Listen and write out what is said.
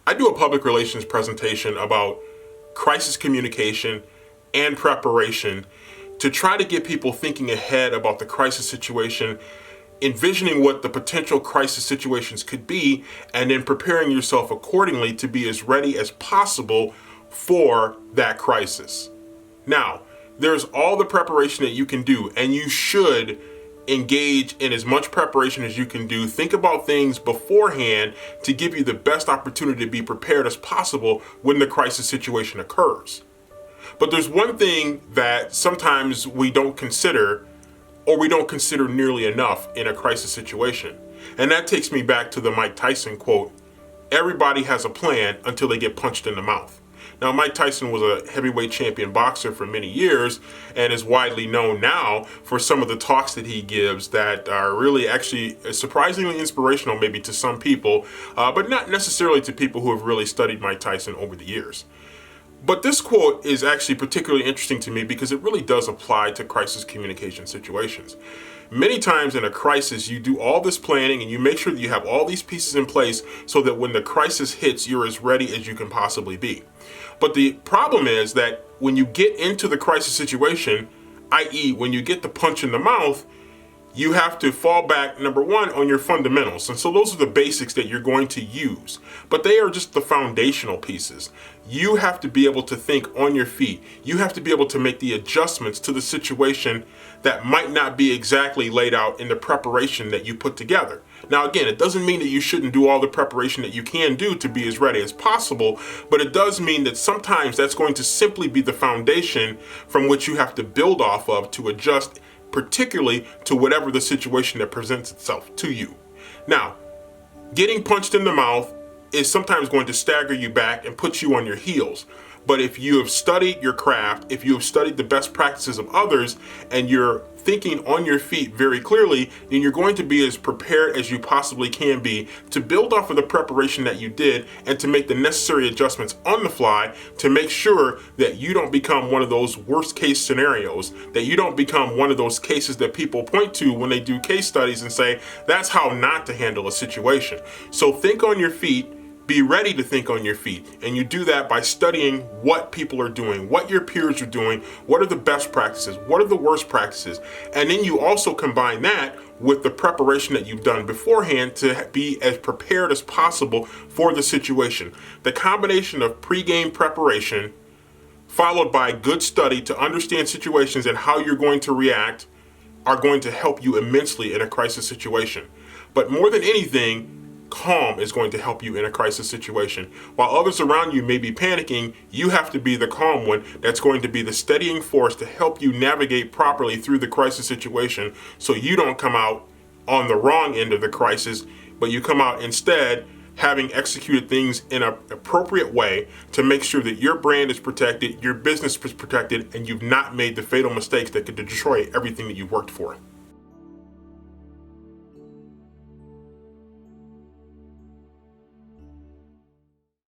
I do a public relations presentation about crisis communication and preparation to try to get people thinking ahead about the crisis situation, envisioning what the potential crisis situations could be, and then preparing yourself accordingly to be as ready as possible for that crisis. Now, there's all the preparation that you can do, and you should engage in as much preparation as you can do. Think about things beforehand to give you the best opportunity to be prepared as possible when the crisis situation occurs. But there's one thing that sometimes we don't consider, or we don't consider nearly enough in a crisis situation. And that takes me back to the Mike Tyson quote, "Everybody has a plan until they get punched in the mouth." Now, Mike Tyson was a heavyweight champion boxer for many years and is widely known now for some of the talks that he gives that are really actually surprisingly inspirational, maybe to some people, but not necessarily to people who have really studied Mike Tyson over the years. But this quote is actually particularly interesting to me because it really does apply to crisis communication situations. Many times in a crisis, you do all this planning and you make sure that you have all these pieces in place so that when the crisis hits, you're as ready as you can possibly be. But the problem is that when you get into the crisis situation, i.e., when you get the punch in the mouth, you have to fall back, number one, on your fundamentals. And so those are the basics that you're going to use, but they are just the foundational pieces. You have to be able to think on your feet. You have to be able to make the adjustments to the situation that might not be exactly laid out in the preparation that you put together. Now, again, it doesn't mean that you shouldn't do all the preparation that you can do to be as ready as possible, but it does mean that sometimes that's going to simply be the foundation from which you have to build off of to adjust, particularly to whatever the situation that presents itself to you. Now, getting punched in the mouth is sometimes going to stagger you back and put you on your heels. But if you have studied your craft, if you have studied the best practices of others, and you're thinking on your feet very clearly, then you're going to be as prepared as you possibly can be to build off of the preparation that you did and to make the necessary adjustments on the fly to make sure that you don't become one of those worst case scenarios, that you don't become one of those cases that people point to when they do case studies and say, that's how not to handle a situation. So think on your feet. Be ready to think on your feet. And you do that by studying what people are doing, what your peers are doing, what are the best practices, what are the worst practices. And then you also combine that with the preparation that you've done beforehand to be as prepared as possible for the situation. The combination of pre-game preparation followed by good study to understand situations and how you're going to react are going to help you immensely in a crisis situation. But more than anything, calm is going to help you in a crisis situation. While others around you may be panicking, you have to be the calm one that's going to be the steadying force to help you navigate properly through the crisis situation so you don't come out on the wrong end of the crisis, but you come out instead having executed things in an appropriate way to make sure that your brand is protected, your business is protected, and you've not made the fatal mistakes that could destroy everything that you've worked for.